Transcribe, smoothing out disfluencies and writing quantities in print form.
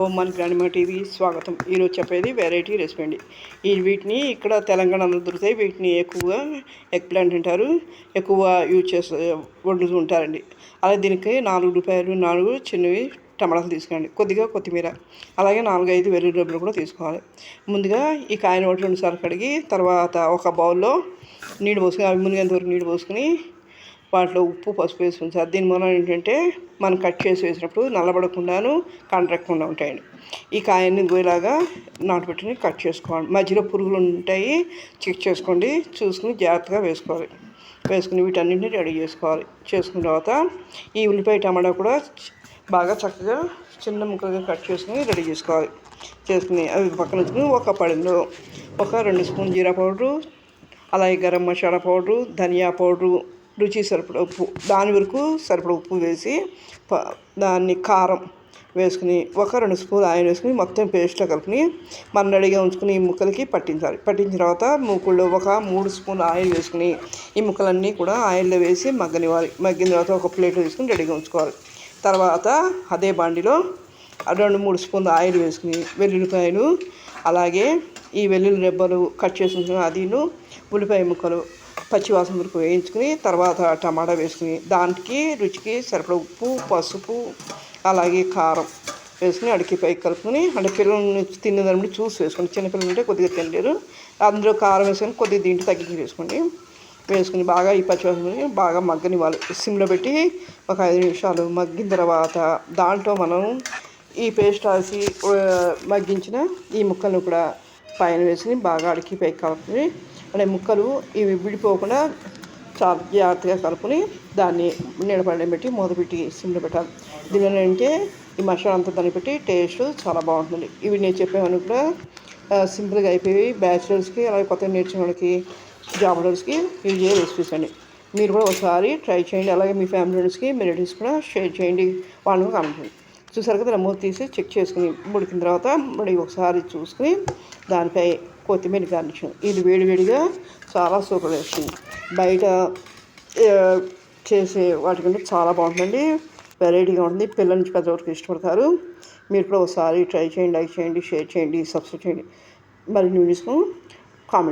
మన grandma TV స్వాగతం. ఈరోజు చెప్పేది వెరైటీ రెసిపీ అండి. వీటిని ఇక్కడ తెలంగాణలో దొరుకుతాయి. వీటిని ఎక్కువగా ఎగ్ ప్లాంట్ అంటారు, ఎక్కువ యూజ్ చేస్తూ వండుతూ ఉంటారండి. అలాగే దీనికి 4 ఉల్లిపాయలు, 4 చిన్నవి టమాటాలు తీసుకోండి, కొద్దిగా కొత్తిమీర, అలాగే 4-5 వెల్లుల్లి రెబ్బలు కూడా తీసుకోవాలి. ముందుగా ఈ కాయను 1-2 సార్లు కడిగి తర్వాత ఒక బౌల్లో నీళ్ళు పోసుకుని, అవి మునిగేంత వరకు నీళ్ళు పోసుకుని వాటిలో ఉప్పు, పసుపు వేసుకుని సార్. దీని మూలం ఏంటంటే మనం కట్ చేసి వేసినప్పుడు నల్లబడకుండాను కండ్రక్కకుండా ఉంటాయండి. ఈ కాయన్ని గోయలాగా నాటుపెట్టుకుని కట్ చేసుకోవాలి. మధ్యలో పురుగులు ఉంటాయి, చెక్ చేసుకోండి, చూసుకుని జాగ్రత్తగా వేసుకోవాలి. వేసుకుని వీటన్నింటినీ రెడీ చేసుకోవాలి. చేసుకున్న తర్వాత ఈ ఉల్లిపాయ టమాటా కూడా బాగా చక్కగా చిన్న ముక్కలుగా కట్ చేసుకుని రెడీ చేసుకోవాలి. చేసుకుని అవి పక్కన ఉంచుకుని ఒక పళ్ళెంలో ఒక 2 స్పూన్ జీరా పౌడరు, అలాగే గరం మసాలా పౌడరు, ధనియా పౌడరు, రుచి సరిపడ ఉప్పు, దాని వరకు సరిపడ ఉప్పు వేసి దాన్ని కారం వేసుకుని ఒక 2 స్పూన్ ఆయిల్ వేసుకుని మొత్తం పేస్ట్లో కలుపుని మనం రెడీగా ఉంచుకుని ఈ ముక్కలకి పట్టించాలి. పట్టించిన తర్వాత మూకుల్లో ఒక 3 స్పూన్ ఆయిల్ వేసుకుని ఈ ముక్కలన్నీ కూడా ఆయిల్లో వేసి మగ్గనివ్వాలి. మగ్గిన తర్వాత ఒక ప్లేట్లో తీసుకుని రెడీగా ఉంచుకోవాలి. తర్వాత అదే బాండిలో 2-3 స్పూన్ల ఆయిల్ వేసుకుని వెల్లుల్లిపాయలు, అలాగే ఈ వెల్లుల్లి రెబ్బలు కట్ చేసుకుని అదిను ఉల్లిపాయ ముక్కలు పచ్చివాసన వరకు వేయించుకుని తర్వాత టమాటా వేసుకుని దానికి రుచికి సరిపడ ఉప్పు, పసుపు, అలాగే కారం వేసుకుని అడికి పైకి కలుపుకొని, అంటే పిల్లల్ని తినేదాన్ని చూసి వేసుకోండి. చిన్నపిల్లలు ఉంటే కొద్దిగా తినలేరు. అందులో కారం వేసుకొని కొద్దిగా దీంట్లో తగ్గించి వేసుకోండి. వేసుకుని బాగా ఈ పచ్చివాసన బాగా మగ్గనివ్వాలి. సిమ్లో పెట్టి ఒక 5 నిమిషాలు మగ్గిన తర్వాత దాంట్లో మనం ఈ పేస్ట్ రాసి మగ్గించిన ఈ ముక్కలను కూడా పైన వేసుకుని బాగా అడికి పైకి కలుపుకొని, అంటే ముక్కలు ఇవి విడిపోకుండా చాలా జాగ్రత్తగా కలుపుకొని దాన్ని నీడపడడం పెట్టి మూత పెట్టి సిమ్లో పెట్టాలి. దీనివల్ల ఏంటంటే ఈ మసాలా అంతా దాన్ని పెట్టి టేస్ట్ చాలా బాగుంటుంది. ఇవి నేను చెప్పేవన్నీ కూడా సింపుల్గా అయిపోయి బ్యాచిలర్స్కి, అలాగే కొత్తగా నేర్చుకునే వాళ్ళకి, జాబ్ హోల్డర్స్కి యూజ్ అయ్యే రెసిపీస్ అండి. మీరు కూడా ఒకసారి ట్రై చేయండి. అలాగే మీ ఫ్యామిలీ మెంబర్స్కి, మీ రిలేటివ్స్ కూడా షేర్ చేయండి. వాళ్ళని కామెంట్ చూసారు కదా, మూత తీసి చెక్ చేసుకుని ఉడికిన తర్వాత మళ్ళీ ఒకసారి చూసుకుని దానిపై కొత్తిమీర గార్నిష్. ఇది వేడివేడిగా చాలా సూపర్ వేస్తుంది. బయట చేసే వాటికంటే చాలా బాగుంటుందండి, వెరైటీగా ఉంటుంది. పిల్లల నుంచి పెద్దవారికి ఇష్టపడతారు. మీరు కూడా ఒకసారి ట్రై చేయండి. లైక్ చేయండి, షేర్ చేయండి, సబ్స్క్రైబ్ చేయండి. మరి న్యూస్కు కామెంట్